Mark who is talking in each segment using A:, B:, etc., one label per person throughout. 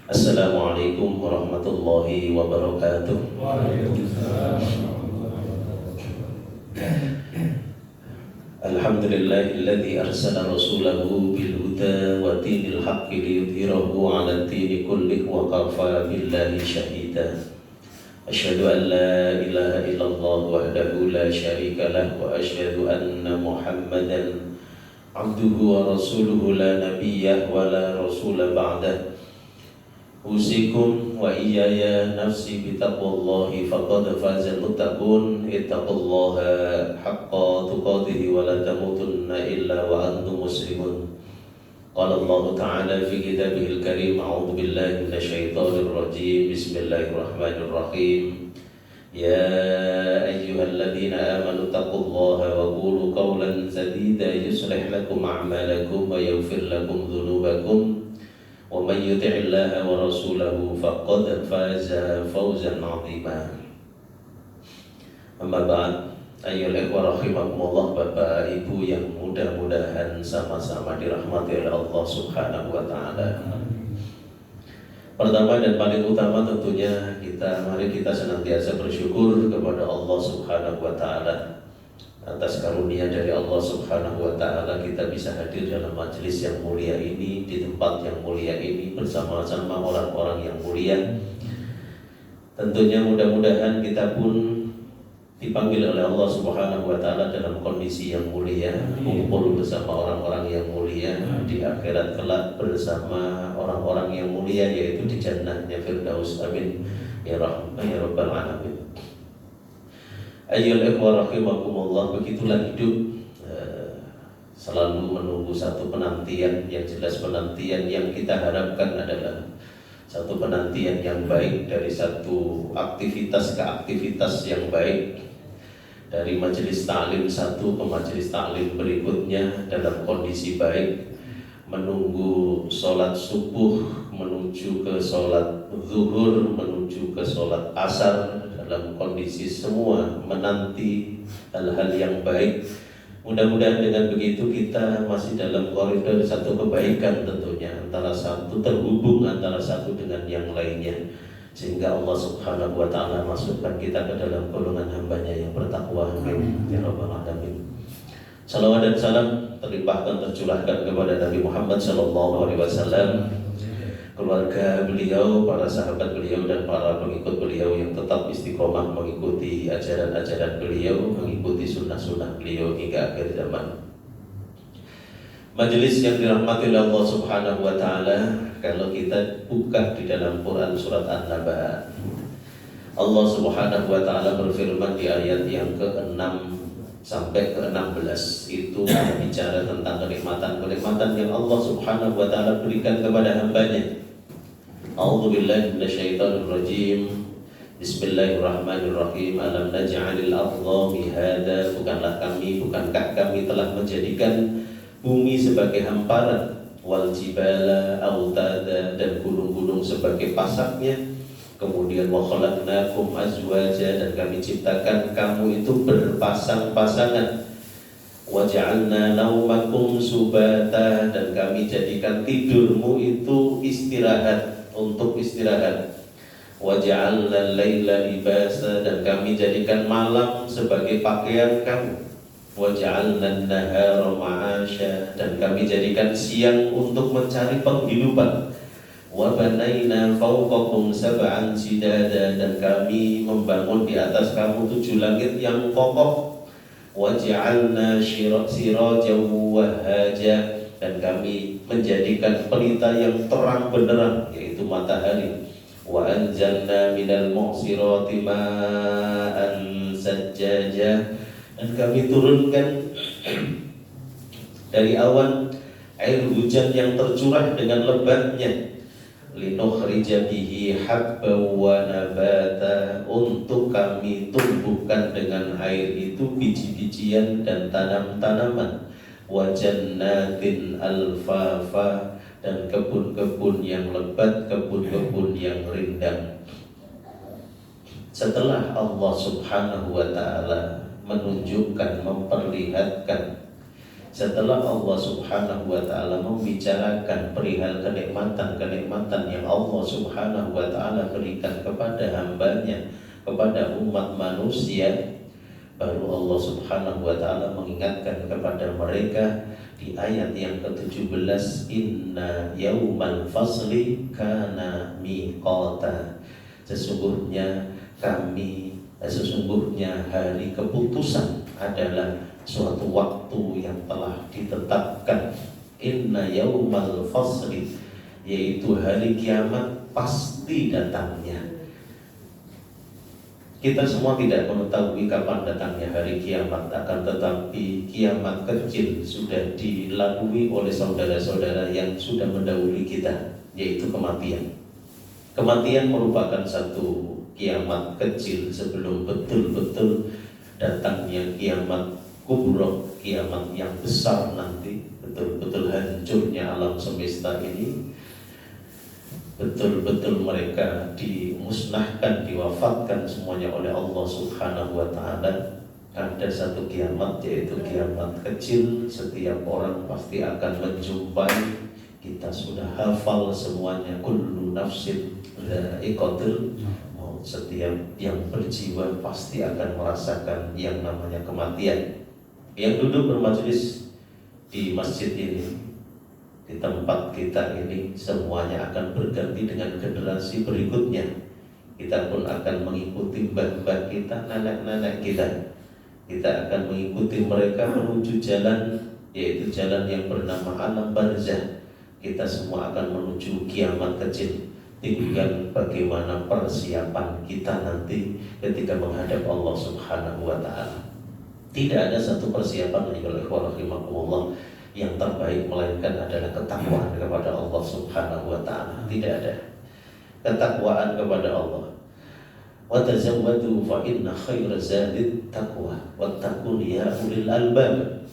A: Assalamualaikum warahmatullahi wabarakatuh.
B: Waalaikumsalam.
A: Alhamdulillahilladzi arsala rasulahu bil huda wa dinil haqqi liyudhhirahu 'ala ad-dini kullih wa kafa billahi shahida. Asyhadu an la ilaha illallah wahdahu la syarika lah wa asyhadu anna Muhammadan abduhu wa rasuluhu la nabiyya wa la rasula ba'dah. Usikum wa iyaya nafsi bitaqwallahi faqad fazal muttaqun. Ittaqullaha haqqa tuqatih wa la tamutunna illa wa antum muslimun. Qala Allah Ta'ala fi kitabihil karim, a'udzu billahi minasyaitonir rajim. Bismillahirrahmanirrahim. Ya ayyuhalladzina amanu taqullaha wa qulu qawlan sadida yuslih lakum a'malakum wa yaghfir lakum dhunubakum. Wa may yuti'illaha wa rasulahu faqad faza fawzan 'azima. Amma ba'd, ayyuhal ikhwah rahimakumullah, Bapak Ibu yang mudah-mudahan sama-sama dirahmati oleh Allah Subhanahu wa taala. Pertama dan paling utama tentunya mari kita senantiasa bersyukur kepada Allah Subhanahu wa taala atas karunia dari Allah Subhanahu wa taala kita bisa hadir dalam majelis yang mulia ini, di tempat yang mulia ini bersama-sama orang-orang yang mulia. Tentunya mudah-mudahan kita pun dipanggil oleh Allah Subhanahu wa taala dalam kondisi yang mulia, kumpul bersama orang-orang yang mulia di akhirat kelak bersama orang-orang yang mulia, yaitu di jannahnya Firdaus. Amin ya rabbal alamin. Ayyuhal ikhwah rahimakumullah, begitulah hidup, selalu menunggu satu penantian. Yang jelas penantian yang kita harapkan adalah satu penantian yang baik, dari satu aktivitas ke aktivitas yang baik, dari majelis ta'lim satu ke majelis ta'lim berikutnya dalam kondisi baik, menunggu sholat subuh, menuju ke sholat zuhur, menuju ke sholat asar, dalam kondisi semua menanti hal-hal yang baik. Mudah-mudahan dengan begitu kita masih dalam koridor satu kebaikan, tentunya antara satu terhubung antara satu dengan yang lainnya, sehingga Allah Subhanahu wa taala masukkan kita ke dalam golongan hambanya yang bertakwa. Amin ya rabbal alamin. Salawat dan salam terlimpahkan tercurahkan kepada Nabi Muhammad sallallahu alaihi wasallam, keluarga beliau, para sahabat beliau, dan para pengikut beliau yang tetap istiqomah mengikuti ajaran-ajaran beliau, mengikuti sunnah-sunnah beliau hingga akhir zaman. Majelis yang dirahmati oleh Allah Subhanahu wa taala, kalau kita buka di dalam Quran surat An-Naba, Allah Subhanahu wa taala berfirman di ayat yang ke-6 sampai ke-16, itu bicara tentang kenikmatan-kenikmatan yang Allah Subhanahu wa taala berikan kepada hambanya. A'udzu billahi minasyaitonir rajim. Bismillahirrahmanirrahim. Alam naj'alil ardha mihada, bukankah kami telah menjadikan bumi sebagai hamparan, wal jibala autada, dan gunung-gunung sebagai pasaknya. Kemudian wa khalaqnakum azwaja, dan kami ciptakan kamu itu berpasang-pasangan. Wa ja'alna naumakum subata, dan kami jadikan tidurmu itu istirahat, untuk istirahat. Wa ja'alna al-laila libasa, dan kami jadikan malam sebagai pakaian kamu. Wa ja'alna an-nahara ma'asya, dan kami jadikan siang untuk mencari penghidupan. Wa banaina fawqakum sab'an shidada, dan kami membangun di atas kamu 7 langit yang kokoh. Wa ja'alna sirajan wahaja, dan kami menjadikan pelita yang terang benderang, yaitu matahari. Wa anzalna minal mu'sirati ma'an sajjaja, dan kami turunkan dari awan air hujan yang tercurah dengan lebatnya. Linukhrija bihi habban wa nabata, untuk kami tumbuhkan dengan air itu biji-bijian dan tanam-tanaman. Wa jannatin alfafa, dan kebun-kebun yang lebat, kebun-kebun yang rindang. Setelah Allah Subhanahu wa ta'ala menunjukkan, memperlihatkan Setelah Allah Subhanahu wa ta'ala membicarakan perihal kenikmatan-kenikmatan yang Allah Subhanahu wa ta'ala berikan kepada hambanya, kepada umat manusia, baru Allah Subhanahu wa ta'ala mengingatkan kepada mereka di ayat yang ke-17, inna yaumal fasli kana miqata. Sesungguhnya hari keputusan adalah suatu waktu yang telah ditetapkan. Inna yaumal fasli, yaitu hari kiamat pasti datangnya. Kita semua tidak mengetahui kapan datangnya hari kiamat, akan tetapi kiamat kecil sudah dilalui oleh saudara-saudara yang sudah mendahului kita, yaitu kematian. Kematian merupakan satu kiamat kecil sebelum betul-betul datangnya kiamat kubro, kiamat yang besar nanti, betul-betul hancurnya alam semesta ini, betul-betul mereka dimusnahkan, diwafatkan semuanya oleh Allah Subhanahu wa ta'ala. Ada satu kiamat, yaitu kiamat kecil. Setiap orang pasti akan menjumpai. Kita sudah hafal semuanya, kullu nafsin dha'iqatul maut. Setiap yang berjiwa pasti akan merasakan yang namanya kematian. Yang duduk bermajelis di masjid ini, di tempat kita ini, semuanya akan berganti dengan generasi berikutnya. Kita pun akan mengikuti mbah-mbah kita, nenek-nenek kita. Kita akan mengikuti mereka menuju jalan, yaitu jalan yang bernama alam barzah. Kita semua akan menuju kiamat kecil. Tinggal bagaimana persiapan kita nanti ketika menghadap Allah Subhanahu wa ta'ala. Tidak ada satu persiapan yang terbaik melainkan adalah ketakwaan kepada Allah Subhanahu wa ta'ala. Tidak ada ketakwaan kepada Allah. Wa tazawwadu fa inna khairaz zadi taqwa wattaqun ya ulil albab.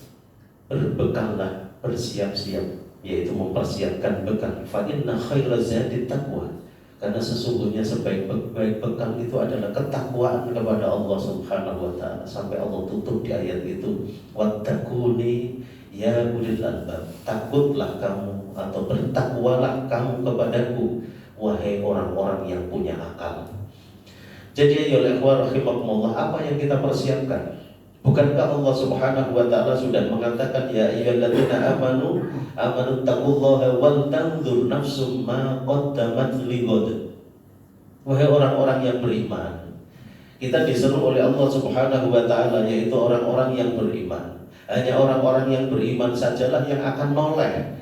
A: Berbekallah, bersiap-siap, yaitu mempersiapkan bekal. Fa inna khairaz zadi taqwa. Karena sesungguhnya sebaik-baik bekal itu adalah ketakwaan kepada Allah Subhanahu wa ta'ala. Sampai Allah tutup di ayat itu, wattaquni ya ulil albab. Takutlah kamu atau bertakwalah kamu kepadaku, wahai orang-orang yang punya akal. Jadi ya rahimakumullah, apa yang kita persiapkan? Bukankah Allah Subhanahu wa ta'ala sudah mengatakan, ya ayyuhalladzina amanu taqullaha wal tanzur nafsum ma qaddamat lighad. Wahai orang-orang yang beriman, kita diseru oleh Allah Subhanahu wa ta'ala, yaitu orang-orang yang beriman. Hanya orang-orang yang beriman sajalah yang akan noleh,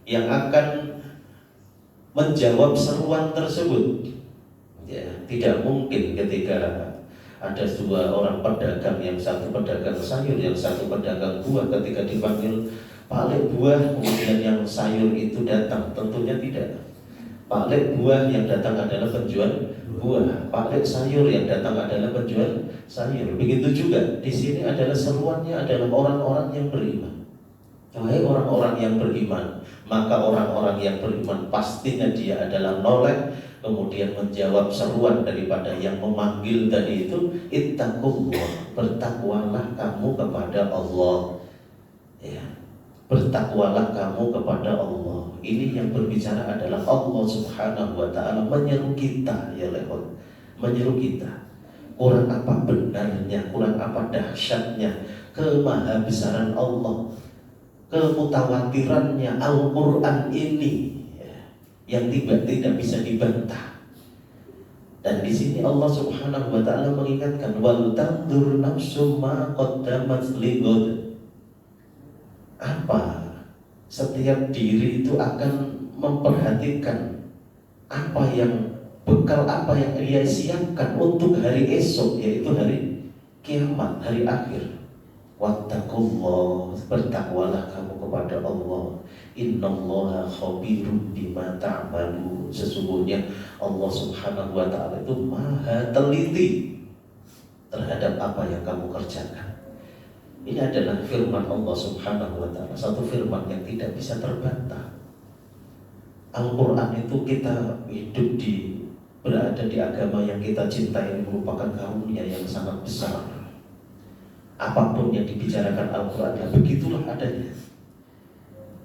A: yang akan menjawab seruan tersebut. Ya, tidak mungkin ketika ada dua orang pedagang, yang satu pedagang sayur, yang satu pedagang buah, ketika dipanggil Pak buah, kemudian yang sayur itu datang, tentunya tidak. Pak buah yang datang adalah penjual buah, Pak sayur yang datang adalah penjual sayur. Begitu juga di sini adalah seruannya adalah orang-orang yang beriman. Wahai orang-orang yang beriman, maka orang-orang yang beriman pastinya dia adalah noleh, kemudian menjawab seruan daripada yang memanggil tadi itu, ittaqullah, bertakwalah kamu kepada Allah. Ya, bertakwalah kamu kepada Allah. Ini yang berbicara adalah Allah Subhanahu wa ta'ala menyeru kita, ya lewat menyeru kita. Kurang apa benarnya, kurang apa dahsyatnya kemahabesaran Allah, kemutawatirannya Al-Quran ini, ya, yang tidak bisa dibantah. Dan di sini Allah Subhanahu wa ta'ala mengingatkan, wal tanzur nafsum ma qaddamat lighad. Apa? Setiap diri itu akan memperhatikan apa yang bekal, apa yang ia siapkan untuk hari esok, yaitu hari kiamat, hari akhir. Wattaqullah, bertakwalah kamu kepada Allah. Innallaha khabirun bima ta'malun. Sesungguhnya Allah Subhanahu wa ta'ala itu maha teliti terhadap apa yang kamu kerjakan. Ini adalah firman Allah Subhanahu wa ta'ala, satu firman yang tidak bisa terbantah. Al-Quran itu kita hidup berada di agama yang kita cintai, merupakan karunia yang sangat besar. apapun yang dibicarakan Al-Quran, ya begitulah adanya.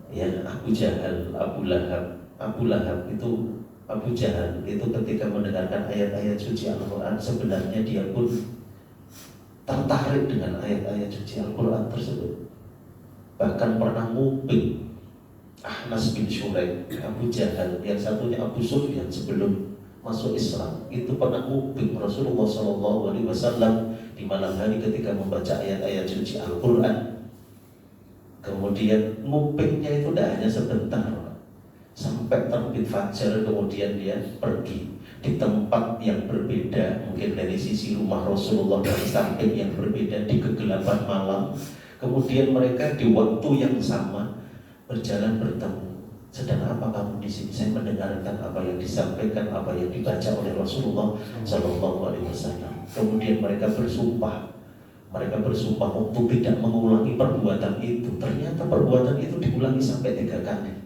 A: Ya, Abu Jahal, Abu Lahab itu, Abu Jahal itu ketika mendengarkan ayat-ayat suci Al-Quran, sebenarnya dia pun tertarik dengan ayat-ayat suci Al-Quran tersebut. Bahkan pernah nguping Ahnas bin Syuraik, Abu Jahal, yang satunya Abu Sufyan sebelum masuk Islam, itu pernah nguping Rasulullah SAW di malam hari ketika membaca ayat-ayat suci Al-Quran. Kemudian ngupingnya itu tidak hanya sebentar, sampai terbit fajar, kemudian dia pergi di tempat yang berbeda, mungkin dari sisi rumah Rasulullah, dari samping yang berbeda, di kegelapan malam. Kemudian mereka di waktu yang sama berjalan bertemu. Sedang apa kamu di sini? Saya mendengarkan apa yang disampaikan, apa yang dibaca oleh Rasulullah SAW. Kemudian mereka bersumpah untuk tidak mengulangi perbuatan itu. Ternyata perbuatan itu diulangi sampai 3 kali.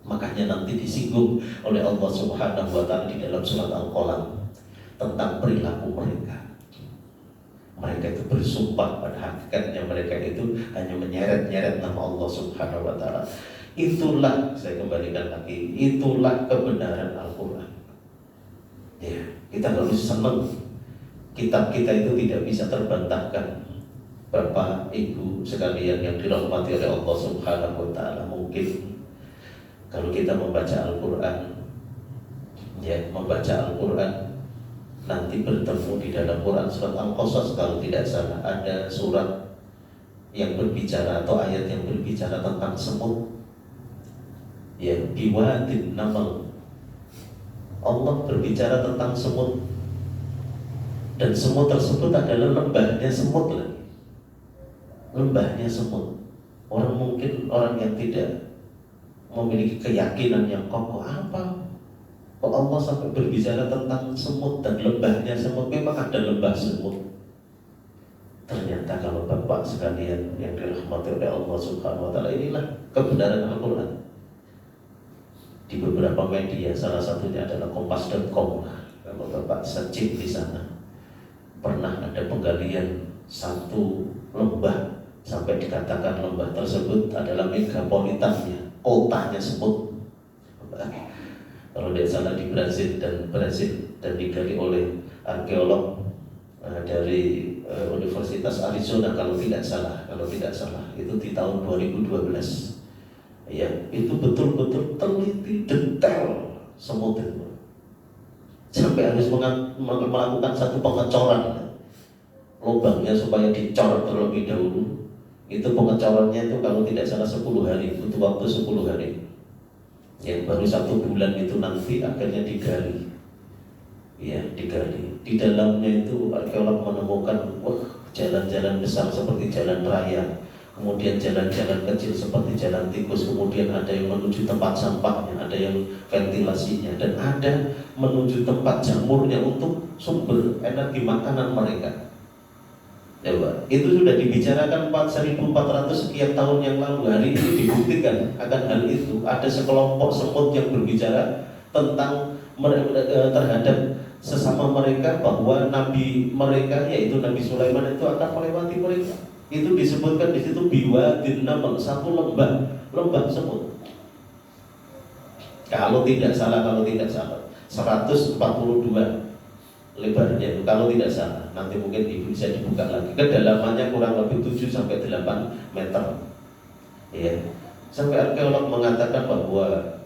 A: Makanya nanti disinggung oleh Allah Subhanahu wa Ta'ala di dalam surat Al-Qalam tentang perilaku mereka. Mereka itu bersumpah, pada hakikatnya mereka itu hanya menyeret-nyeret nama Allah Subhanahu wa Ta'ala. Itulah, saya kembalikan lagi, itulah kebenaran Al-Quran. Ya, kita harus senang. Kitab kita itu tidak bisa terbantahkan. Bapak, Ibu sekalian yang dirahmati oleh Allah Subhanahu wa Ta'ala, mungkin kalau kita membaca Al-Quran, ya, membaca Al-Quran, nanti bertemu di dalam Quran surat Al-Qasas, kalau tidak salah ada surat yang berbicara atau ayat yang berbicara tentang semut, ya, biwadin namal. Allah berbicara tentang semut, dan semut tersebut adalah lembahnya semut lagi. Lembahnya semut. Orang yang tidak memiliki keyakinan yang kokoh, apa kok Allah sampai berbicara tentang semut dan lembahnya semut? Memang ada lembah semut. Ternyata kalau Bapak sekalian yang dirahmati oleh Allah Subhanahu wa Ta'ala, inilah kebenaran Al-Quran. Di beberapa media, salah satunya adalah kompas.com. Kalau Bapak searching di sana, pernah ada penggalian satu lembah, sampai dikatakan lembah tersebut adalah megapolitannya, kotanya semut. Kalau tidak salah di Brazil dan digali oleh arkeolog dari Universitas Arizona kalau tidak salah itu di tahun 2012. Ya, itu betul-betul teliti detail semut itu. Sampai harus melakukan satu pengecoran lubangnya supaya dicor terlebih dahulu. Itu pengecorannya itu kalau tidak salah 10 hari, butuh waktu 10 hari. Ya, baru 1 bulan itu nanti akhirnya digali. Ya, digali. Di dalamnya itu arkeolog menemukan jalan-jalan besar seperti jalan raya, kemudian jalan-jalan kecil seperti jalan tikus, kemudian ada yang menuju tempat sampahnya, ada yang ventilasinya, dan ada menuju tempat jamurnya untuk sumber energi makanan mereka. Ya, itu sudah dibicarakan 1400 sekian tahun yang lalu. Hari ini dibuktikan akan hal itu. Ada sekelompok semut yang berbicara tentang terhadap sesama mereka, bahwa nabi mereka yaitu Nabi Sulaiman itu akan melewati mereka. Itu disebutkan di situ biwadin namal, satu lembah semut. Kalau tidak salah 142 lebarnya itu, kalau tidak salah. Nanti mungkin Ibu bisa dibuka lagi. Kedalamannya kurang lebih 7-8 meter. Ya. Sampai arkeolog mengatakan bahwa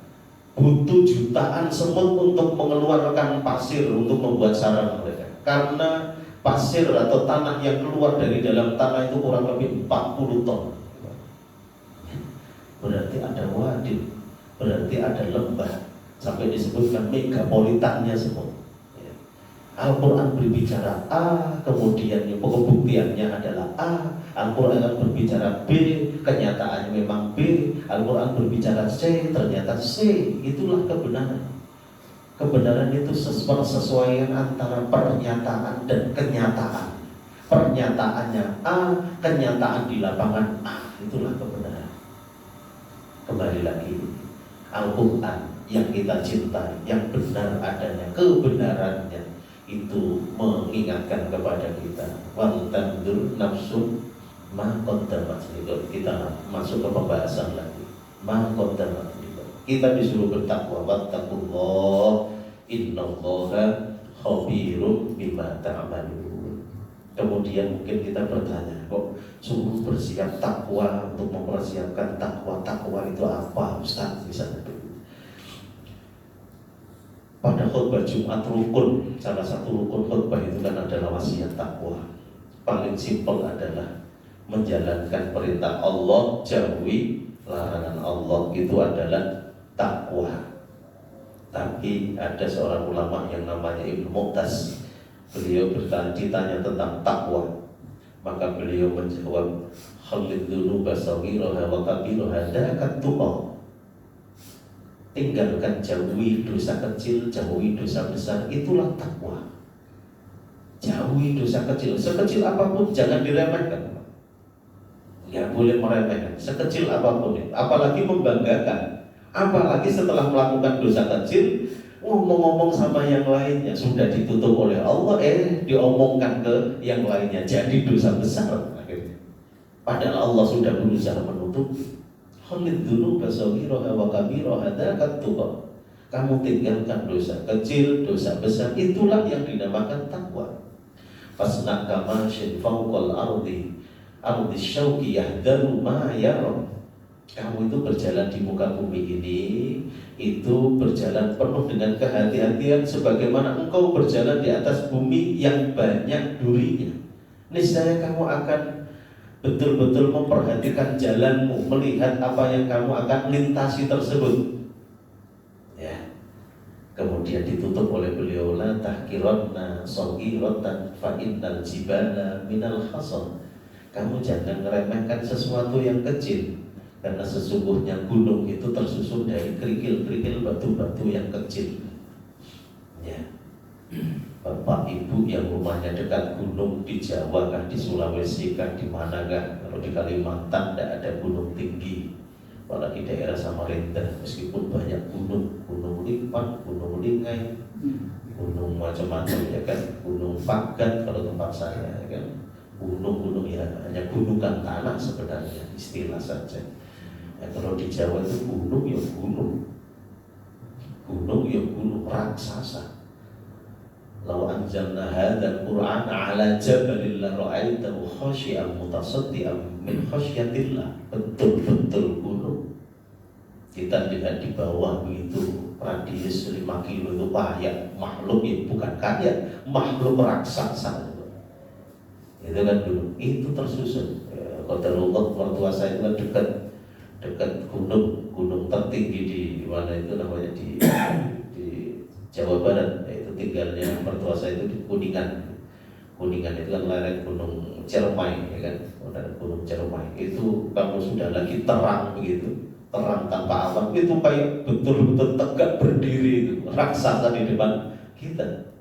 A: butuh jutaan semut untuk mengeluarkan pasir untuk membuat sarang mereka. Karena pasir atau tanah yang keluar dari dalam tanah itu kurang lebih 40 ton. Berarti ada wadin, berarti ada lembah, sampai disebutkan megapolitannya semut. Al-Quran berbicara A, kemudian pembuktiannya adalah A. Al-Quran berbicara B, kenyataannya memang B. Al-Quran berbicara C, ternyata C. Itulah kebenaran. Kebenaran itu persesuaian antara pernyataan dan kenyataan. Pernyataannya A, kenyataan di lapangan A. Itulah kebenaran. Kembali lagi, Al-Quran yang kita cintai, yang benar adanya, kebenarannya itu mengingatkan kepada kita, wal tandur nafsun Ma qaddamat niku. Kita masuk ke pembahasan lagi. Ma qaddamat niku. Kita disuruh bertakwa, wattaqullah innallaha khabirum bima ta'malun. Kemudian mungkin kita bertanya, kok suruh bersiap takwa untuk mempersiapkan takwa itu apa, Ustaz? Misalnya pada khutbah Jumat rukun, salah satu rukun khutbah itu kan adalah wasiat takwa. Paling simpel adalah menjalankan perintah Allah, jauhi larangan Allah, itu adalah takwa. Tapi ada seorang ulama yang namanya Ibnu Mu'taz. Beliau ditanya tentang takwa, maka beliau menjawab, khalid dzunuba saghiraha wa kabiraha dakat tuqa. Tinggalkan, jauhi dosa kecil, jauhi dosa besar, itulah takwa. Jauhi dosa kecil, sekecil apapun jangan diremehkan. Nggak boleh meremehkan, sekecil apapun itu. Apalagi membanggakan. Apalagi setelah melakukan dosa kecil, ngomong-ngomong sama yang lainnya, sudah ditutup oleh Allah, diomongkan ke yang lainnya, jadi dosa besar akhirnya. Padahal Allah sudah berusaha menutup. Khalid dzunuba saghiraha wa kabiraha dakat tuqa. Kamu tinggalkan dosa kecil, dosa besar, itulah yang dinamakan takwa. Fasna kama shin fawqal ardi syauqi yahdaru ma yara. Kamu itu berjalan di muka bumi ini, itu berjalan penuh dengan kehati-hatian sebagaimana engkau berjalan di atas bumi yang banyak durinya. Niscaya kamu akan betul-betul memperhatikan jalanmu, melihat apa yang kamu akan lintasi tersebut. Ya. Kemudian ditutup oleh beliau, la tahqiranna saghiratan fa innal jibala minal hasad. Kamu jangan meremehkan sesuatu yang kecil, karena sesungguhnya gunung itu tersusun dari kerikil-kerikil batu-batu yang kecil. Ya. Bapak ibu yang rumahnya dekat gunung di Jawa kah, di Sulawesi kah, di mana kah? Kalau di Kalimantan tidak ada gunung tinggi, apalagi daerah Samarinda, meskipun banyak gunung, gunung lipat, gunung lingai, gunung macam-macam ya kan, gunung pagat kalau tempat saya ya kan, gunung-gunung ya hanya gunungan tanah sebenarnya, istilah saja. Ya, kalau di Jawa itu gunung ya gunung, gunung ya gunung raksasa. Lau anzalna hadzal Qur'an 'ala jabalin la ra'aitahu khashi'an mutasaddian min khasyatillah. Betul-betul gunung. Kita lihat di bawah begitu, radius 5 kilo itu banyak makhluk yang bukan kaya, makhluk raksasa. Itu kan gunung, itu tersusun. Qadarullah, mertua saya itu kan dekat gunung tertinggi di mana itu namanya di Jawa Barat, yaitu tinggalnya mertua saya itu di Kuningan. Kuningan itu kan lereng gunung Cermai, ya kan, gunung Cermai. Itu kalau sudah lagi terang begitu, terang tanpa awan, itu kayak betul-betul tegak berdiri itu, raksasa di depan kita.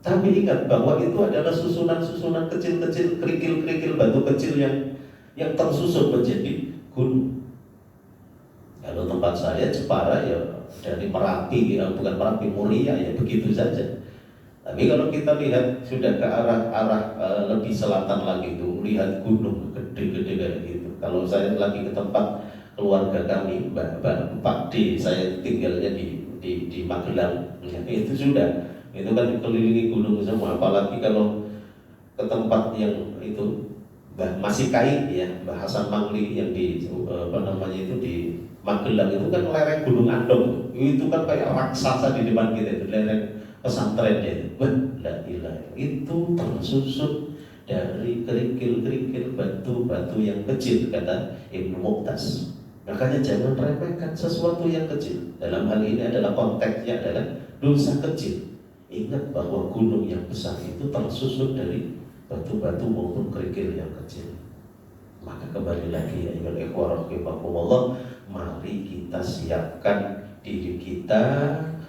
A: Tapi ingat bahwa itu adalah susunan-susunan kecil-kecil, kerikil-kerikil batu kecil yang tersusun menjadi gunung. Kalau tempat saya Jepara ya dari Merapi, bukan Merapi, Muria ya begitu saja. Tapi kalau kita lihat sudah ke arah lebih selatan lagi itu, lihat gunung gede-gede kayak gitu. Kalau saya lagi ke tempat keluarga kami, Pak D, saya tinggalnya di Magelang, ya, itu sudah, itu kan dikelilingi gunung semua. Apalagi kalau ke tempat yang itu masih kain ya, Mbah Hasan Mangli yang di itu di Magelang itu kan lereng Gunung Andong, itu kan kayak raksasa di depan kita, itu lereng pesantrennya itu. La ilaha, itu tersusun dari kerikil-kerikil batu-batu yang kecil, kata Ibnu Mu'taz. Makanya jangan remehkan sesuatu yang kecil. Dalam hal ini adalah konteksnya adalah dosa kecil. Ingat bahwa gunung yang besar itu tersusun dari batu-batu maupun kerikil yang kecil. Maka kembali lagi ya ikhwah rahimakumullah, mari kita siapkan diri kita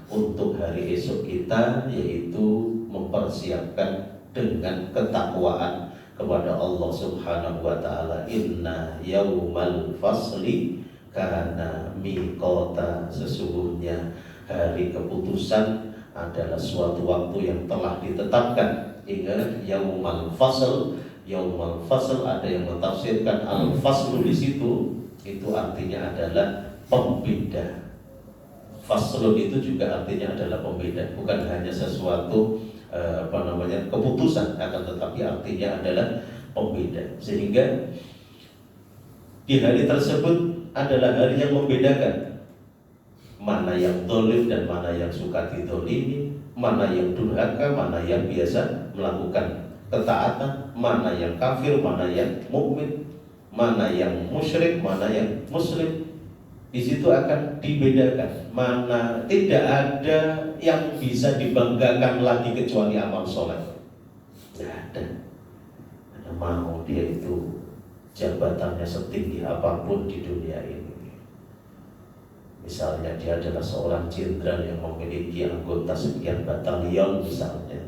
A: untuk hari esok kita, yaitu mempersiapkan dengan ketakwaan kepada Allah Subhanahu wa taala. Inna yaumal fasli kana miqata, sesungguhnya hari keputusan adalah suatu waktu yang telah ditetapkan. Ingat, yaumal fasl, yaumul fasl, ada yang mentafsirkan al-faslu di situ itu artinya adalah pembeda. Faslun itu juga artinya adalah pembeda, bukan hanya sesuatu keputusan, akan tetapi artinya adalah pembeda. Sehingga di hari tersebut adalah hari yang membedakan mana yang dolim dan mana yang suka didolimi, mana yang durhaka, mana yang biasa melakukan ketaatan, mana yang kafir, mana yang mukmin, mana yang musyrik, mana yang muslim. Di situ akan dibedakan, mana tidak ada yang bisa dibanggakan lagi kecuali amal soleh. Tidak ada. Karena mau dia itu jabatannya setinggi apapun di dunia ini. Misalnya dia adalah seorang jenderal yang memiliki anggota sekian batalion misalnya,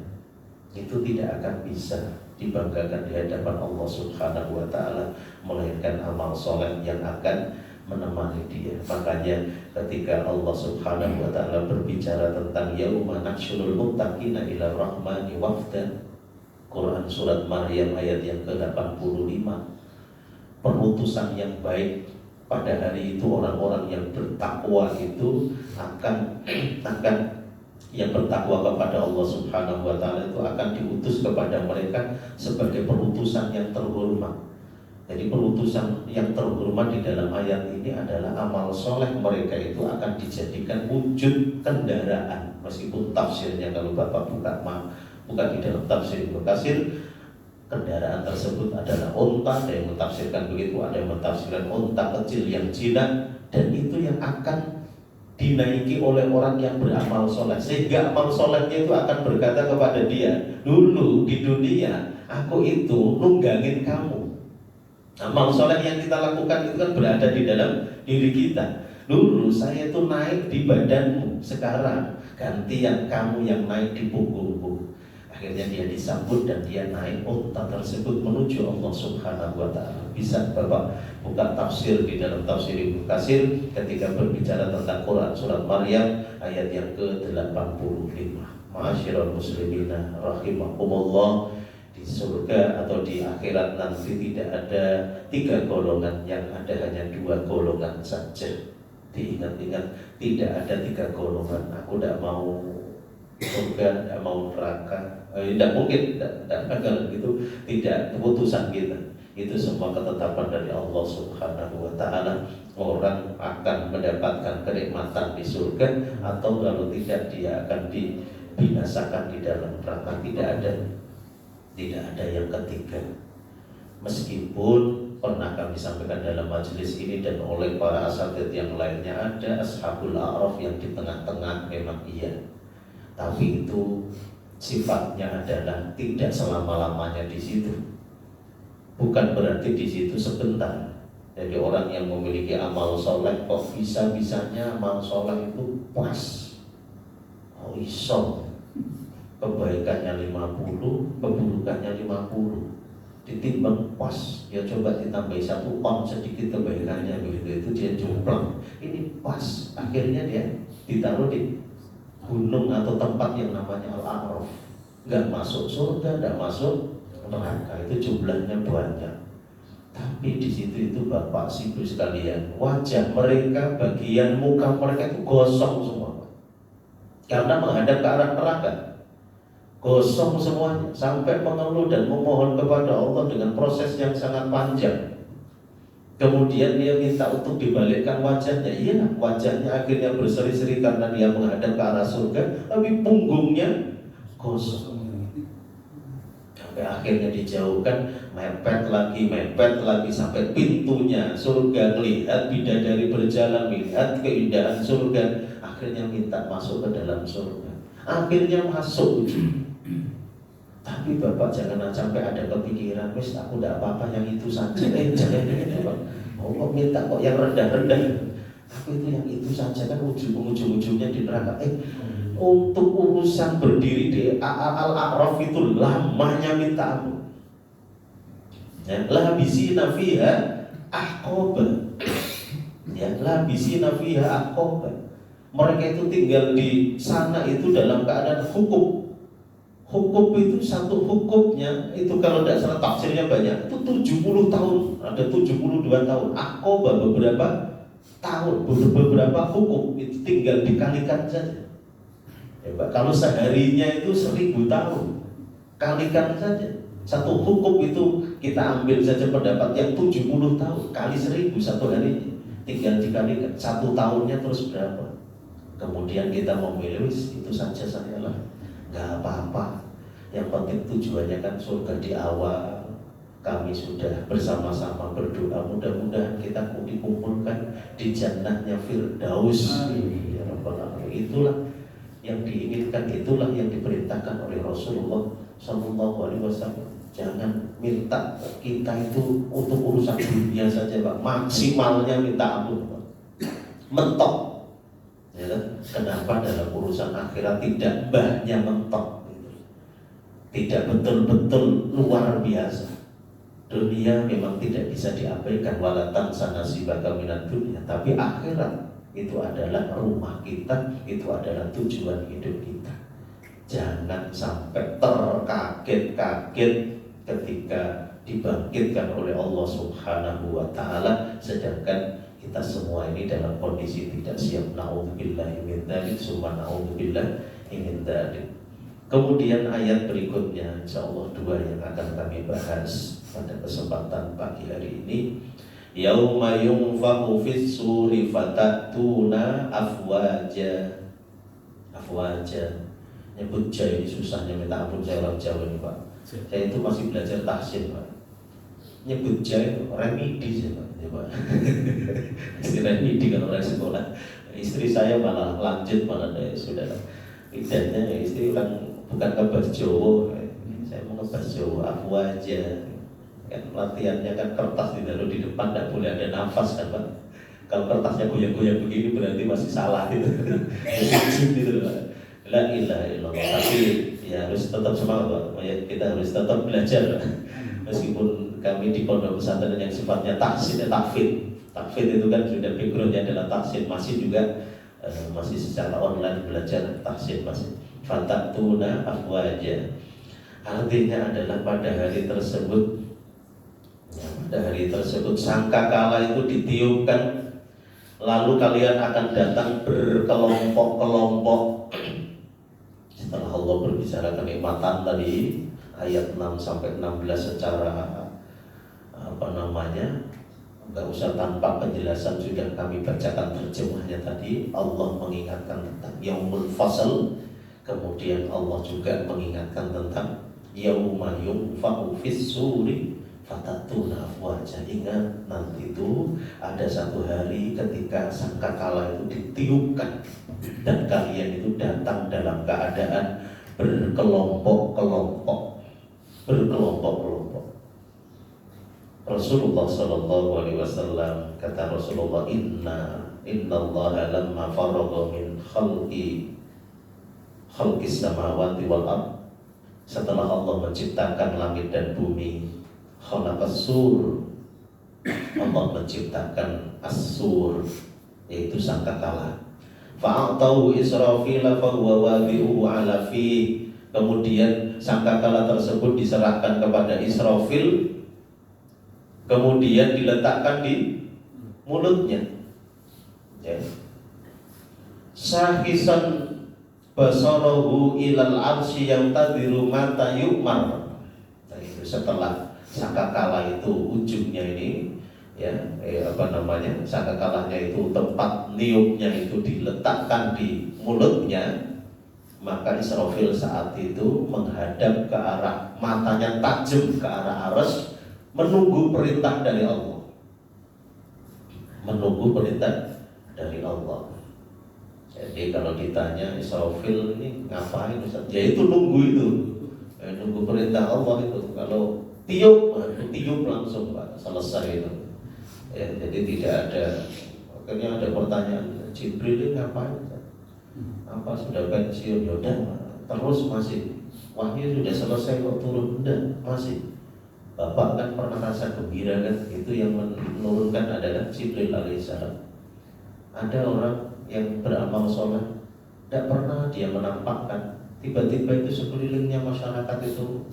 A: itu tidak akan bisa dibanggakan di hadapan Allah Subhanahu wa Ta'ala, melainkan amal soleh yang akan menemani dia. Makanya ketika Allah Subhanahu wa Ta'ala berbicara tentang yauma nahsyurul muttaqina ila rahmani wafdan, Quran surat Maryam ayat yang ke-85, perutusan yang baik pada hari itu, orang-orang yang bertakwa itu akan yang bertakwa kepada Allah Subhanahu wa Ta'ala itu akan diutus kepada mereka sebagai perutusan yang terhormat. Jadi perutusan yang terhormat di dalam ayat ini adalah amal soleh mereka itu akan dijadikan wujud kendaraan. Meskipun tafsirnya kalau Bapak buka di dalam tafsir Ibnu Katsir, kendaraan tersebut adalah unta. Ada yang mentafsirkan begitu, ada yang mentafsirkan unta kecil yang jinak, dan itu yang akan dinaiki oleh orang yang beramal soleh. Sehingga amal solehnya itu akan berkata kepada dia, dulu di dunia aku itu nunggangin kamu. Amal soleh yang kita lakukan itu kan berada di dalam diri kita. Dulu saya itu naik di badanmu, sekarang gantian kamu yang naik di punggungku. Akhirnya dia disambut dan dia naik unta tersebut menuju Allah Subhanahu wa Ta'ala. Bisa Bapak buka tafsir di dalam tafsir Ibnu Katsir ketika berbicara tentang Quran surat Maryam ayat yang ke-85. Ma'asyiral muslimina rahimakumullah. Di surga atau di akhirat nanti tidak ada 3 golongan, yang ada hanya 2 golongan saja. Diingat-ingat, tidak ada 3 golongan. Aku tidak mau surga, tidak mau neraka, tidak mungkin, tidak gitu. Tidak, keputusan kita. Itu semua ketetapan dari Allah Subhanahu wa Ta'ala. Orang akan mendapatkan kenikmatan di surga atau lalu tidak, dia akan dibinasakan di dalam neraka. Tidak ada yang ketiga. Meskipun pernah kami sampaikan dalam majelis ini dan oleh para asatidz yang lainnya, ada ashabul a'raf yang di tengah-tengah, memang iya. Tapi itu sifatnya adalah tidak selama-lamanya di situ. Bukan berarti di situ sebentar. Jadi orang yang memiliki amal soleh kok bisa-bisanya amal soleh itu pas. Oh iso. Kebaikannya 50, keburukannya 50, ditimbang pas, ya coba ditambahi 1 on sedikit kebaikannya begitu, itu dia jomplang. Ini pas, akhirnya dia ditaruh di gunung atau tempat yang namanya Al-A'raf. Gak masuk surga, gak masuk neraka, itu jumlahnya banyak. Tapi di situ itu Bapak Ibu sekalian, wajah mereka, bagian muka mereka itu gosong semua, karena menghadap ke arah neraka. Gosong semuanya, sampai mengeluh dan memohon kepada Allah dengan proses yang sangat panjang. Kemudian dia minta untuk dibalikkan wajahnya. Iya, wajahnya akhirnya berseri-seri karena dia menghadap ke arah surga, tapi punggungnya kosong. Sampai akhirnya dijauhkan, mepet lagi sampai pintunya surga, melihat bidadari berjalan, melihat keindahan surga. Akhirnya minta masuk ke dalam surga. Akhirnya masuk. Tapi Bapak jangan sampai ada kepikiran, wis aku tidak apa-apa yang itu saja. Jangan begitu Pak. Allah minta kok yang rendah-rendah. Aku itu yang itu saja, kan ujung-ujungnya di neraka. Untuk urusan berdiri di Al-A'raf itu lamanya minta ampun. Labisina fiha ahqaba. Ya, labisina fiha ahqaba. Mereka itu tinggal di sana itu dalam keadaan Hukum itu satu hukumnya itu kalau tidak salah tafsirnya banyak itu 70 tahun, ada 72 tahun. Aqobah beberapa tahun, beberapa hukum itu tinggal dikalikan saja. Ya, Pak, kalau seharinya itu 1000 tahun, kalikan saja. Satu hukum itu kita ambil saja pendapat yang 70 tahun kali 1000 satu harinya, tinggal dikalikan satu tahunnya terus berapa. Kemudian kita memilih itu saja saya lah, nggak apa-apa. Yang penting tujuannya kan surga di awal. Kami sudah bersama-sama berdoa mudah-mudahan kita dikumpulkan di jannahnya Firdaus. Ya Rabbal Alamin. Itulah yang diinginkan, itulah yang diperintahkan oleh Rasulullah Sallallahu Alaihi Wasallam. Jangan minta kita itu untuk urusan dunia saja, Pak. Maksimalnya minta ampun, Pak. Mentok. Ya, kenapa dalam urusan akhirat tidak mbahnya mentok? Tidak betul-betul luar biasa. Dunia memang tidak bisa diabaikan, walatan sanasibaka minad dunia, tapi akhirat itu adalah rumah kita, itu adalah tujuan hidup kita. Jangan sampai terkaget-kaget ketika dibangkitkan oleh Allah Subhanahu wa taala sedangkan kita semua ini dalam kondisi tidak siap. Na'udzubillahi min dzalik, summa na'udzubillahi min dzalik. Kemudian ayat berikutnya insyaallah dua yang akan kami bahas pada kesempatan pagi hari ini. Yauma yunfakhu fis suri fatatuna afwaja. Afwaja. Nyebut ja ini susahnya, minta ampun saya orang Jawa ini, Pak. Saya itu masih belajar tahsin, Pak. Nyebut ja itu remedi sih, Pak. Ya, Pak. Remedi kalau orang sekolah. Istri saya malah lanjut malah dari saudara. Idanya istri kan bukan ngebahas Jawa, saya mau ngebahas Jawa aku aja. Kan latihannya kan kertas ditaruh di depan, tidak boleh ada nafas kan, Pak. Kalau kertasnya goyang-goyang begini berarti masih salah gitu. Gitu, Pak. La ilaha illallah. Tapi ya harus tetap semangat, Pak. Kita harus tetap belajar, Pak. Meskipun kami di pondok pesantren yang sifatnya tahsin, takfid. Takfid itu kan sudah backgroundnya adalah tahsin, masih juga masih secara online belajar tahsin masih. Fatatuna afwaja. Artinya adalah pada hari tersebut, ya, pada hari tersebut sangkakala itu ditiupkan, lalu kalian akan datang berkelompok-kelompok. Setelah Allah berbicara kenikmatan tadi ayat 6 sampai 16 secara enggak usah tanpa penjelasan, sudah kami bacakan terjemahnya tadi. Allah mengingatkan tentang yaumul fasl, kemudian Allah juga mengingatkan tentang yauma yunfakhu fis suri fatatuna afwaja. Ingat nanti itu ada satu hari ketika sangkakala itu ditiupkan dan kalian itu datang dalam keadaan berkelompok-kelompok. Rasulullah Sallallahu Alaihi Wasallam kata Rasulullah, Inna Allah lamma faragha min khalqis samawati wal ard, setelah Allah menciptakan langit dan bumi, khalaqas sur, Allah menciptakan as-sur, yaitu sangkakala. Fa'atahu Israfil fa huwa wadi'uhu ala fi, kemudian sangkakala tersebut diserahkan kepada Israfil, kemudian diletakkan di mulutnya. Ya. Sahisan basarahu ilal arsy yang tadiru mata yukmar. Nah, itu setelah sangkakala itu ujungnya ini ya sangkakalanya itu tempat niupnya itu diletakkan di mulutnya, maka Israfil saat itu menghadap ke arah, matanya tajam ke arah arsy, menunggu perintah dari Allah. Menunggu perintah dari Allah. Jadi kalau ditanya Israfil ini ngapain Ustaz? Ya itu nunggu itu. Nunggu perintah Allah itu. Kalau tiup langsung Pak, selesai itu. Ya, jadi tidak ada. Akhirnya ada pertanyaan, Jibril ini ngapain Ustaz? Apa sudah pensiun? Yaudah, terus masih wahyu sudah selesai kok turun? Enggak, masih. Bapak kan pernah rasa gembira kan? Itu yang menurunkan adalah Jibril alaihissalam. Ada orang yang beramal soleh, tidak pernah dia menampakkan Tiba-tiba itu sekelilingnya masyarakat itu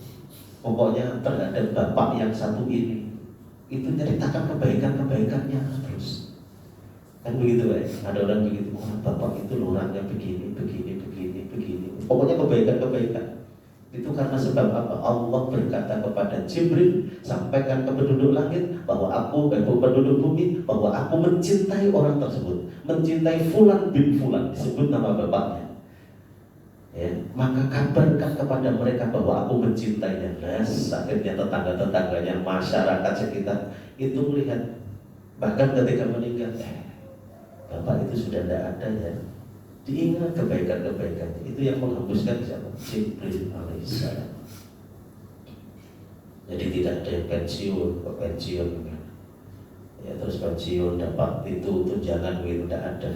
A: pokoknya terhadap bapak yang satu ini itu ceritakan kebaikan-kebaikannya terus. Kan begitu ada orang begitu, oh, bapak itu orangnya begini. Pokoknya kebaikan-kebaikan. Itu karena sebab apa? Allah berkata kepada Jibril, sampaikan ke penduduk langit bahwa aku penduduk bumi, bahwa aku mencintai orang tersebut, mencintai Fulan bin Fulan, disebut nama bapaknya. Ya, maka kabarkan kepada mereka bahwa aku mencintainya. Akhirnya tetangga-tetangganya, masyarakat sekitar itu melihat, bahkan ketika meninggal, bapak itu sudah tidak ada ya. Diingat kebaikan-kebaikan itu yang menghembuskan siapa? Jibril alaihissalam. Jadi tidak ada yang pensiun ya, terus pensiun dapat itu tunjangan begitu, tidak ada.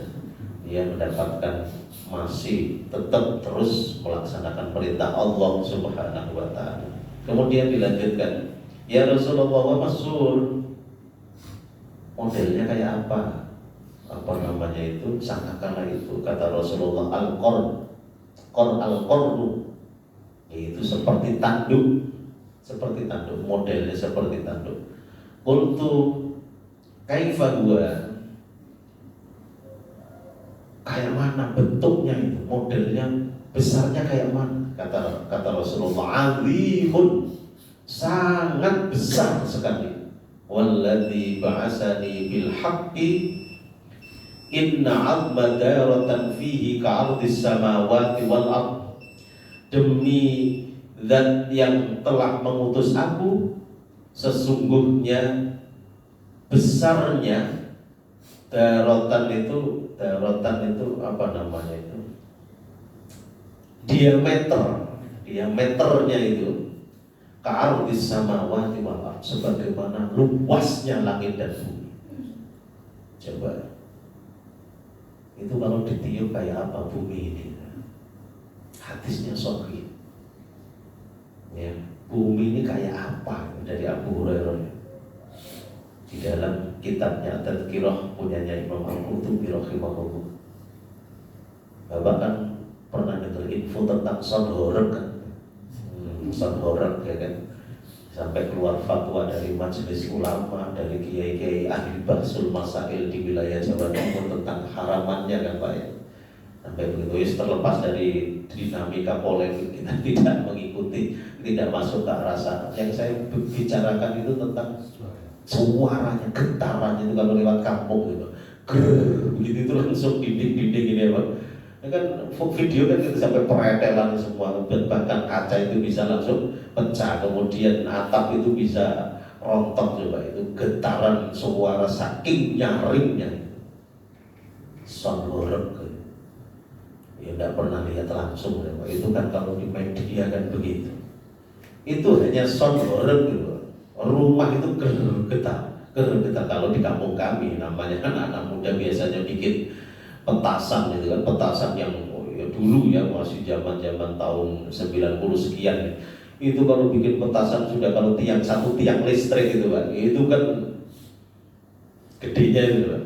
A: Dia mendapatkan masih tetap terus melaksanakan perintah Allah Subhanahu wa ta'ala. Kemudian dilanjutkan, ya Rasulullah wa Masul, modelnya kayak apa? Apa namanya itu? Sangkakala itu kata Rasulullah al-qarnu, itu seperti tanduk, modelnya seperti tanduk. Qultu kaifa huwa, kayak mana bentuknya itu, modelnya besarnya kayak mana? Kata Rasulullah, azimun, sangat besar sekali. Walladzi ba'asani bil haqqi inna 'azma daratan fihi ka'ardis samawati wal ard. Demi zat yang telah mengutus aku, sesungguhnya besarnya daratan itu apa namanya itu? Diameternya itu ka'ardis samawati wal ard, sebagaimana luasnya langit dan bumi. Coba itu kalau ditiup kayak apa bumi ini? Hadisnya sahih. Ya, bumi ini kayak apa? Dari Abu Hurairah. Di dalam kitabnya Tadhkirah punyanya Imam Al-Qurtubi rahimahullah. Bapak kan pernah dengar info tentang Sadhorak kan? Sadhorak ya kan? Sampai keluar fatwa dari majelis ulama, dari kiai-kiai ahli bahsul masail di wilayah Jawa Timur tentang haramannya kan Pak ya. Sampai begitu, terlepas dari dinamika polemik, kita tidak mengikuti, tidak masuk ke arah sana. Yang saya bicarakan itu tentang suaranya, getarannya itu kalau lewat kampung gitu, begitu itu langsung dinding-dinding ini ya Pak. Ya kan video kan itu sampai peretelan semua, bahkan kaca itu bisa langsung pecah, kemudian atap itu bisa rontok coba, itu getaran suara saking nyaringnya. Sonborek ya tidak pernah lihat langsung ya Pak. Itu kan kalau di media kan begitu. Itu hanya sonborek gitu. Rumah itu getar. Kalau di kampung kami namanya kan anak muda biasanya bikin petasan gitu kan, petasan yang ya dulu ya masih zaman tahun 90 sekian ya. Itu kalau bikin petasan sudah kalau satu tiang listrik gitu kan, itu kan gedenya itu kan.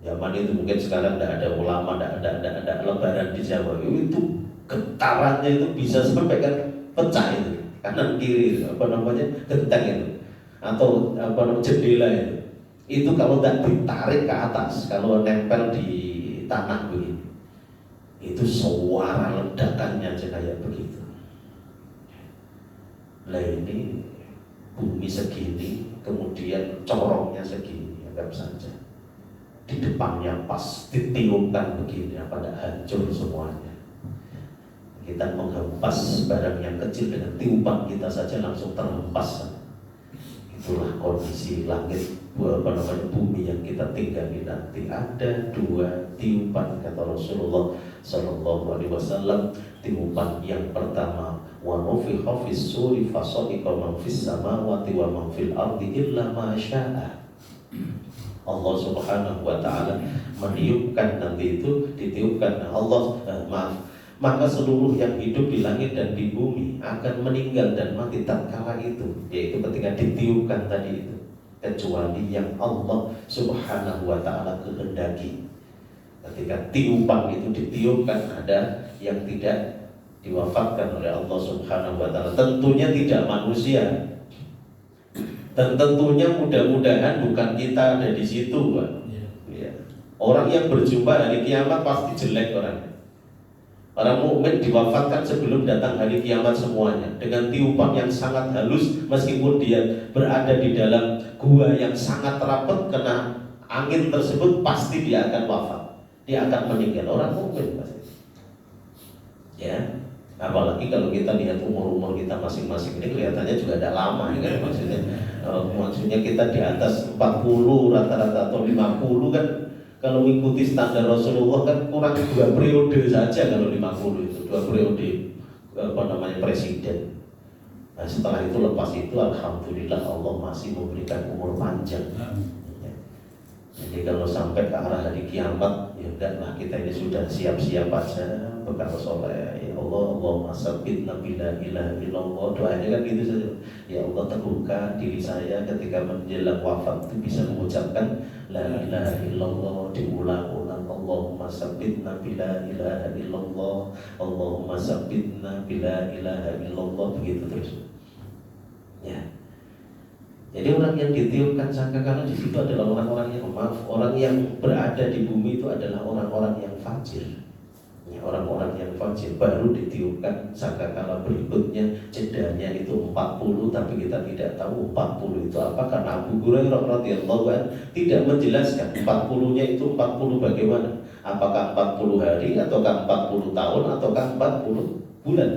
A: Zaman itu mungkin sekarang tidak ada ulama, tidak ada lebaran di Jawa, itu getarannya itu bisa sampai kan pecah itu kanan kiri itu, apa namanya genteng itu atau apa namanya jendela itu kalau tidak ditarik ke atas, kalau nempel di tanah begini, itu suara ledakannya aja kayak begitu. Lah ini bumi segini, kemudian corongnya segini, anggap saja di depannya pas ditiupkan begini, pada hancur semuanya. Kita menghempas barang yang kecil dengan tiupan kita saja langsung terhempas. Itulah kondisi langit, bumi yang kita tinggali nanti. Ada dua tiupan kata Rasulullah Sallallahu Alaihi Wasallam. Tiupan yang pertama, wa nufikha fis suri fasa'iqa man fis samawati wa man fil ardi illa ma syaa. Allah Subhanahu wa ta'ala meniupkan, nanti itu ditiupkan Allah, maka seluruh yang hidup di langit dan di bumi akan meninggal dan mati tatkala itu, yaitu ketika ditiupkan tadi itu, kecuali yang Allah Subhanahu wa ta'ala kehendaki. Ketika tiupan itu ditiupkan, ada yang tidak diwafatkan oleh Allah Subhanahu wa taala. Tentunya tidak manusia. Dan tentunya mudah-mudahan bukan kita ada di situ, Pak. Ya. Orang yang berjumpa hari kiamat pasti jelek orangnya. Orang mukmin diwafatkan sebelum datang hari kiamat semuanya dengan tiupan yang sangat halus, meskipun dia berada di dalam gua yang sangat rapat, kena angin tersebut pasti dia akan wafat. Dia akan meninggal. Orang mukmin pasti. Ya. Apalagi kalau kita lihat umur-umur kita masing-masing ini kelihatannya juga ada lama ya kan, maksudnya kita di atas 40 rata-rata atau 50 kan, kalau mengikuti standar Rasulullah kan kurang 2 periode saja kalau 50 itu 2 periode presiden. Nah, setelah itu lepas itu alhamdulillah Allah masih memberikan umur panjang. Jadi kalau sampai ke arah hari kiamat, ya udahlah kita ini sudah siap-siap aja bekal soleh. Ya Allah, Allahumma sabbitna bila ilaha illallah. Doanya kan gitu saja. Ya Allah, teguhkan diri saya ketika menjelang wafat itu bisa mengucapkan la ilaha illallah, diulang-ulang. Allahumma sabbitna bila ilaha illallah, Allahumma sabbitna bila ilaha illallah, begitu terus. Ya. Jadi orang yang ditiupkan sangkakala di situ adalah orang-orang yang orang yang berada di bumi itu adalah orang-orang yang fajir. Ya, orang-orang yang fajir baru ditiupkan sangkakala berikutnya, jedanya itu 40, tapi kita tidak tahu 40 itu apa, karena Abu Hurairah radhiyallahu anhu tidak menjelaskan 40-nya itu 40 bagaimana. Apakah 40 hari ataukah 40 tahun ataukah 40 bulan?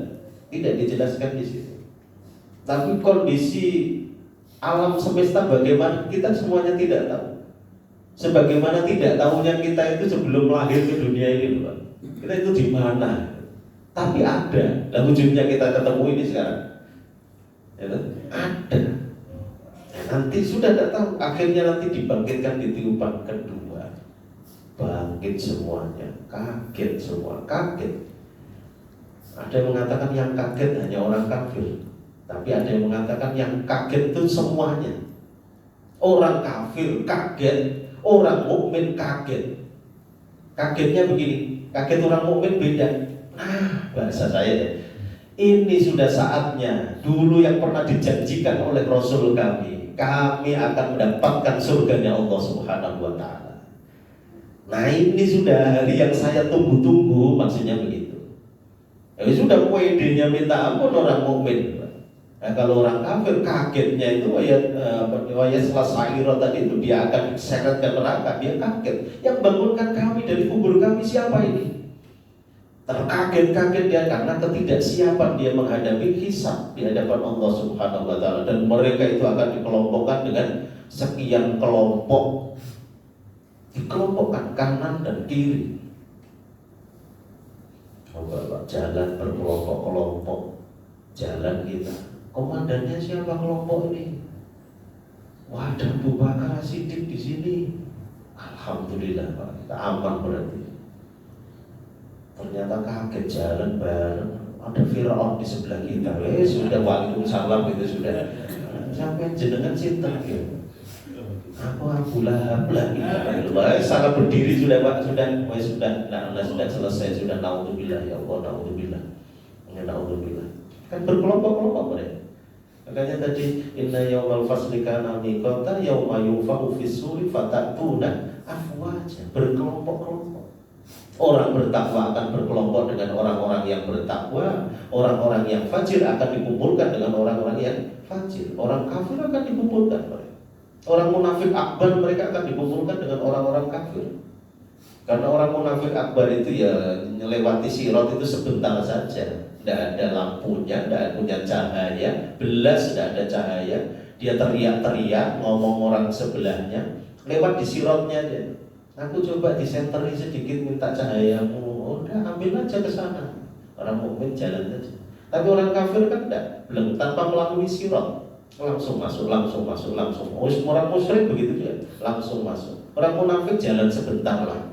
A: Tidak dijelaskan di situ. Tapi kondisi alam semesta bagaimana kita semuanya tidak tahu. Sebagaimana tidak tahunya kita itu sebelum lahir ke dunia ini, Pak. Kita itu di mana? Tapi ada. Dan wujudnya kita ketemu ini sekarang. Ya, ada. Ya, nanti sudah tidak tahu. Akhirnya nanti dibangkitkan di tiupan kedua. Bangkit semuanya. Kaget semua. Kaget. Ada yang mengatakan yang kaget hanya orang kafir. Tapi ada yang mengatakan yang kaget itu semuanya. Orang kafir kaget, orang mukmin kaget. Kagetnya begini, kaget orang mukmin beda. Nah, bahasa saya ya. Ini sudah saatnya. Dulu yang pernah dijanjikan oleh Rasul kami akan mendapatkan surganya Allah Subhanahu wa taala. Nah, ini sudah hari yang saya tunggu-tunggu, maksudnya begitu. Ya sudah PD-nya minta ampun orang mukmin. Nah, kalau orang kafir kagetnya itu ayat selesai tadi itu dia akan diseret ke neraka, dia kaget. Yang bangunkan kami dari kubur kami siapa ini? Terkaget-kaget dia karena ketidaksiapan dia menghadapi hisab di hadapan Allah Subhanahu wa taala, dan mereka itu akan dikelompokkan dengan sekian kelompok. Dikelompokkan kanan dan kiri. Jalan berkelompok-kelompok. Jalan kita. Komandannya siapa kelompok ini? Wah, ada Abu Bakar Siddiq di sini. Alhamdulillah, Pak. Kita aman berarti. Ternyata kaget jalan bareng. Ada Firaun di sebelah kita. Sudah waalaikumsalam itu sudah. Sampai jenengan cinta gitu. Aku Abu Lahab lagi. Salah berdiri sudah, Pak. Sudah selesai. Sudah naudzubillah ya Allah, naudzubillah. Ya naudzubillah. Kan berkelompok-kelompok mereka. Makanya tadi inna yaumal fasli kana miqatan yauma yunfakhu fis-suri fatatuna afwaja, berkelompok-kelompok. Orang bertakwa akan berkelompok dengan orang-orang yang bertakwa, orang-orang yang fajir akan dikumpulkan dengan orang-orang yang fajir, orang kafir akan dikumpulkan mereka. Orang munafik akbar mereka akan dikumpulkan dengan orang-orang kafir. Karena orang munafik akbar itu ya melewati sirat itu sebentar saja. Tidak ada lampunya, tidak punya cahaya, belas tidak ada cahaya. Dia teriak-teriak, ngomong orang sebelahnya, lewat di sirotnya dia. Aku coba disenteri sedikit minta cahayamu, udah ambil aja ke sana. Orang mukmin jalan aja. Tapi orang kafir kan tidak, belum tanpa melalui sirot, langsung masuk. Orang musyrik begitu dia, langsung masuk. Orang munafik jalan sebentar lah,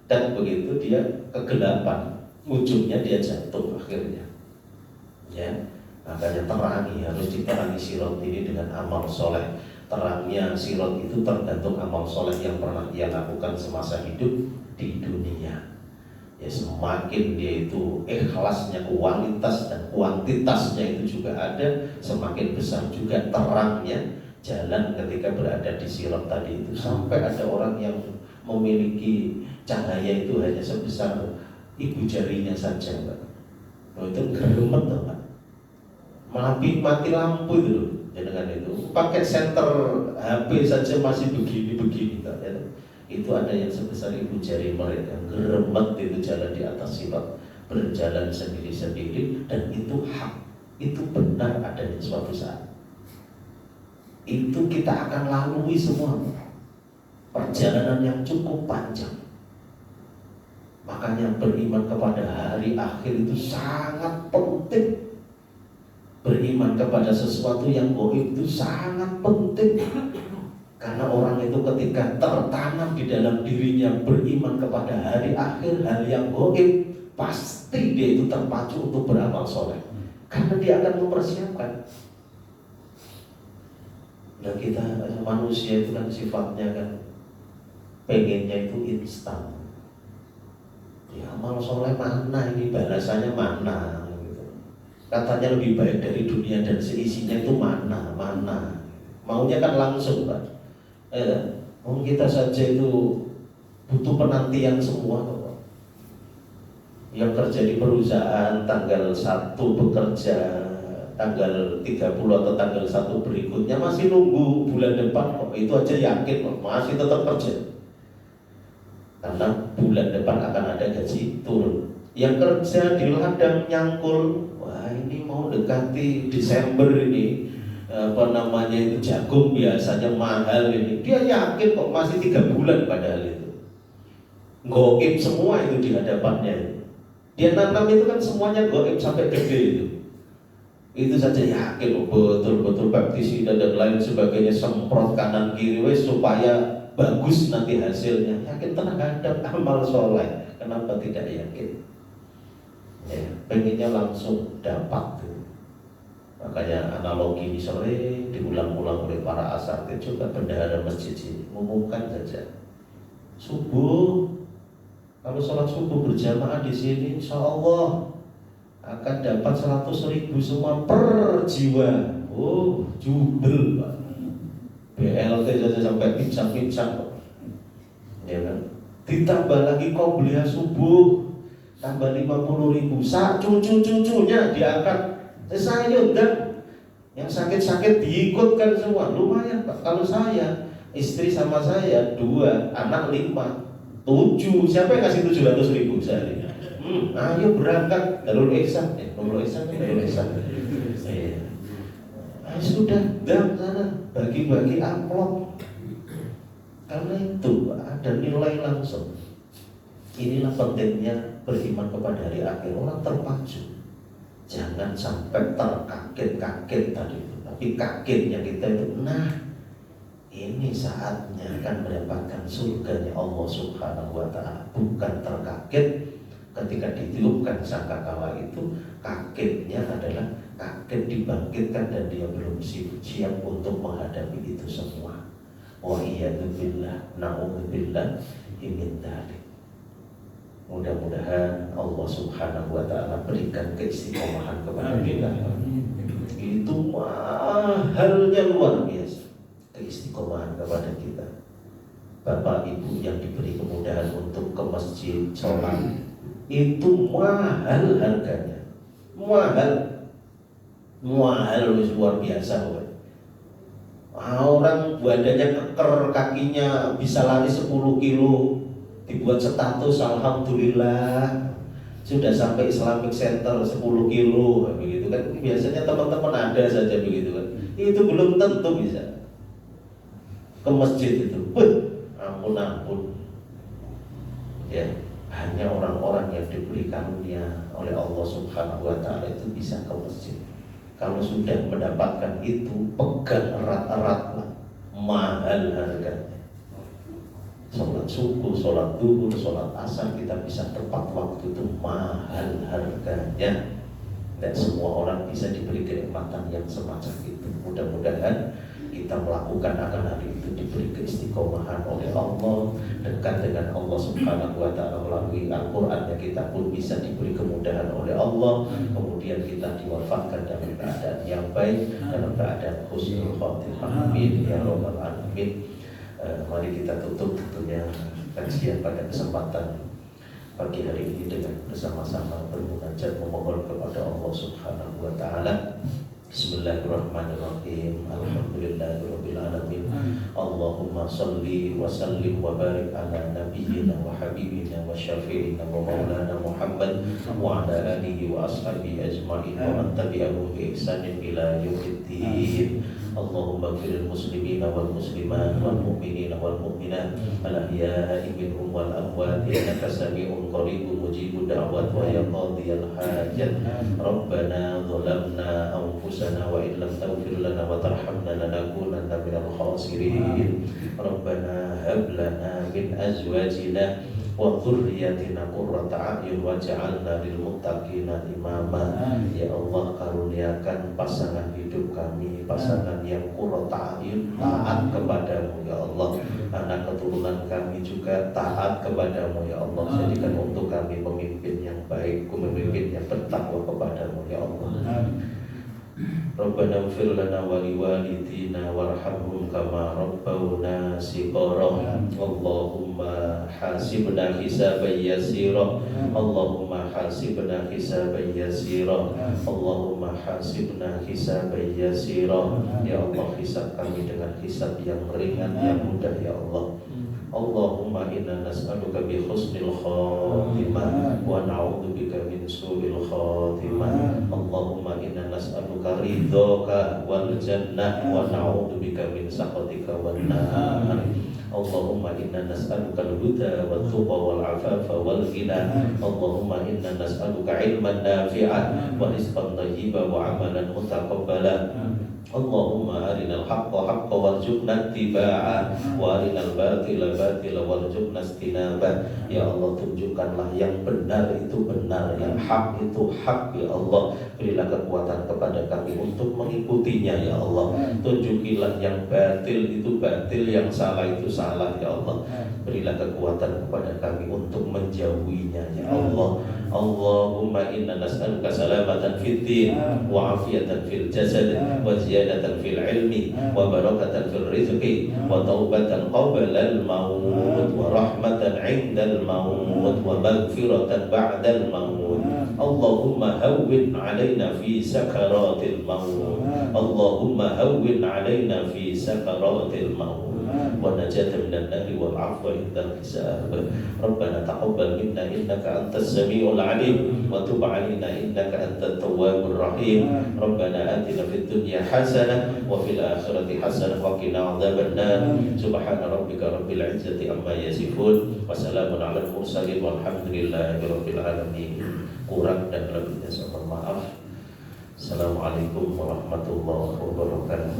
A: dan begitu dia kegelapan, ujungnya dia jatuh akhirnya. Ya, makanya terangi, harus diterangi sirot ini dengan amal soleh. Terangnya sirot itu tergantung amal soleh yang pernah dia lakukan semasa hidup di dunia. ya semakin dia itu ikhlasnya, kualitas dan kuantitasnya itu juga ada, semakin besar juga terangnya jalan ketika berada di sirat tadi itu. Sampai ada orang yang memiliki cahaya itu hanya sebesar ibu jarinya saja, Pak. Oh, itu geremet, Pak. Mati lampu itu loh, dengan itu. Pakai senter HP saja masih begini-begini, Pak. Ya. Itu ada yang sebesar ibu jari mereka, geremet itu jalan di atas sirat, berjalan sendiri-sendiri, dan itu hak, itu benar adanya suatu saat. Itu kita akan lalui semua, perjalanan yang cukup panjang. Makanya beriman kepada hari akhir itu sangat penting. Beriman kepada sesuatu yang gaib itu sangat penting. Karena orang itu ketika tertanam di dalam dirinya beriman kepada hari akhir, hal yang gaib, pasti dia itu terpacu untuk beramal soleh. Karena dia akan mempersiapkan. Nah kita manusia itu kan sifatnya kan pengennya itu instan. Ya amal soleh mana ini, balasannya mana gitu. Katanya lebih baik dari dunia dan seisinya itu mana. Maunya kan langsung, Pak. Kita saja itu butuh penantian semua, Pak. Yang kerja di perusahaan tanggal 1 bekerja, tanggal 30 atau tanggal 1 berikutnya masih nunggu bulan depan kok. Itu aja yakin kok, masih tetap kerja. Karena bulan depan akan ada gaji turun. Yang kerja di ladang nyangkul, wah ini mau dekati Desember ini, itu jagung biasanya mahal ini, dia yakin kok masih 3 bulan padahal itu. Gaib semua itu di hadapannya. Dia nanam itu kan semuanya gaib sampai gede itu. Itu saja yakin betul-betul pestisida dan lain sebagainya, semprot kanan kiri wes supaya bagus nanti hasilnya. Yakin terhadap amal soleh, kenapa tidak yakin? Ya, pengennya langsung dapat. Makanya analogi ini sering diulang-ulang oleh para asatidz juga, bendahara masjid ini umumkan saja. Subuh, kalau sholat subuh berjamaah di sini, insya Allah akan dapat 100.000 semua per jiwa. Oh, jubel, Pak. BLT saja sampai pincang-pincang, ya kan? Ditambah lagi qobliyah subuh, tambah 50.000. Cucu-cucunya diangkat. Saya dan yang sakit-sakit diikutkan semua, lumayan, Pak. Kalau saya, istri sama saya 2, anak 5, 7, siapa yang kasih 700.000 sehari? Ayo berangkat Darul Ihsan, Darul Ihsan. Sudah dan sana bagi-bagi amplop. Karena itu ada nilai langsung. Inilah pentingnya beriman kepada hari akhir. Orang terpacu. Jangan sampai terkaget-kaget tadi itu. Tapi kagetnya kita itu, nah ini saatnya akan mendapatkan surganya Allah Subhanahu wa ta'ala. Bukan terkaget ketika ditiupkan sangkakala itu. Kagetnya adalah kaget dibangkitkan dan dia belum siap untuk menghadapi itu semua. Wa iyadzubillah, na'udzubillah min dzalik. Mudah-mudahan Allah Subhanahu wa ta'ala berikan keistiqomahan kepada kita. Itu mahalnya luar biasa, keistiqomahan kepada kita. Bapak Ibu yang diberi kemudahan untuk ke masjid sholat, itu mahal harganya. Mahal luar biasa. Orang badannya keker, kakinya bisa lari 10 kilo, dibuat status alhamdulillah sudah sampai Islamic Center 10 kilo begitu kan. Biasanya teman-teman ada saja begitu kan. Itu belum tentu bisa ke masjid itu. Ampun. Ya, hanya orang-orang yang diberi karunia oleh Allah Subhanahu wa ta'ala itu bisa ke masjid. Kalau sudah mendapatkan itu, pegang erat-eratlah, mahal harganya. Sholat subuh, sholat duhur, sholat asar kita bisa tepat waktu itu, mahal harganya. Dan semua orang bisa diberi kenikmatan yang semacam itu. Mudah-mudahan kita melakukan akan hari itu diberi keistiqomahan oleh Allah, dekat dengan Allah Subhanahu wa Ta'ala melalui Al-Qur'an, kita pun bisa diberi kemudahan oleh Allah, kemudian kita diwafatkan dalam keadaan yang baik, dalam keadaan husnul khotimah. Amin ya rabbal alamin. Mari kita tutup tentunya kajian pada kesempatan pagi hari ini dengan bersama-sama bermunajat memohon kepada Allah Subhanahu wa Ta'ala. Bismillahirrahmanirrahim. Alhamdulillahirabbil alamin. Allahumma shalli wa sallim wa barik ala nabiyyina wa habibina wa syafi'ina wa maulana Muhammad wa ala alihi wa ashabihi ajma'in wa man tabi'ahum bi ihsanin ila yaumiddin. Allahumma ighfiril muslimina wal muslimat wal mu'minina wal mu'minat al ahya'i minhum wal amwat innaka sami'un qaribun mujibud da'wat wa ya qadiyal hajat. Rabbana zalamna anfusana wa in lam taghfir lana wa tarhamna lanakunanna minal khasirin. Rabbana hab lana min azwajina wa dzurriyyatina qurrata a'yun waj'alna lil muttaqina imama. Ya Allah, karuniakan pasangan hidup kami, pasangan yang qurrata a'yun, taat kepadamu ya Allah. Anak keturunan kami juga taat kepadamu ya Allah. Jadikan untuk kami pemimpin yang baik, pemimpin yang bertakwa kepadamu ya Allah. Rabbana ighfir lana wa liwalidina warhamhum kama rabbawna shighara. Allahumma hasibna hisaban yasira. Allahumma hasibna hisaban yasira. Allahumma hasibna hisaban yasira. Ya Allah, hisab kami dengan hisab yang ringan, yang mudah ya Allah. Allahumma inna nas'aluka bi husnil khatimah wa na'udzubika min su'il khatimah. Allahumma inna nas'aluka ridhaka wal jannah wa na'udzubika min sakhatika wan nar. Allahumma inna nas'aluka al-huda wat tuqa wal afafa wal ghina. Allahumma inna nas'aluka ilman nafi'an wa rizqan thayyiban wa amalan mutaqabbala. Allahumma arinal haqqa haqqa warzuqna ittiba'ah wa arinal batila batila warzuqna istinabah. Ya Allah, tunjukkanlah yang benar itu benar, yang hak itu hak ya Allah. Berilah kekuatan kepada kami untuk mengikutinya ya Allah. Tunjukilah yang batil itu batil, yang salah itu salah ya Allah. Berilah kekuatan kepada kami untuk menjauhinya ya Allah. Allahumma inna nas'aluka salamatan fid din wa afiyatan fil jasad wa ziyadatan fil ilmi wa barakatan fil rizqi wa taubatan qabla al maut wa rahmatan 'inda al maut wa maghfiratan ba'da al maut. Allahumma hawwin 'alaina fi sakaratil maut. Allahumma hawwin 'alaina fi sakaratil maut wa najatan minan nari wal 'afwa indal hisab. Rabbana taqabbal minna innaka antas samiul 'alim wa tub 'alaina innaka antat tawwabur rahim. Rabbana atina fid dunya hasanah wa fil akhirati hasanah wa qina adzabannar. Subhana rabbika rabbil 'izzati amma yasifun wa salamun 'alal mursalin walhamdulillahi rabbil alamin. Kurang dan lebihnya saya mohon maaf. Assalamualaikum warahmatullahi wabarakatuh.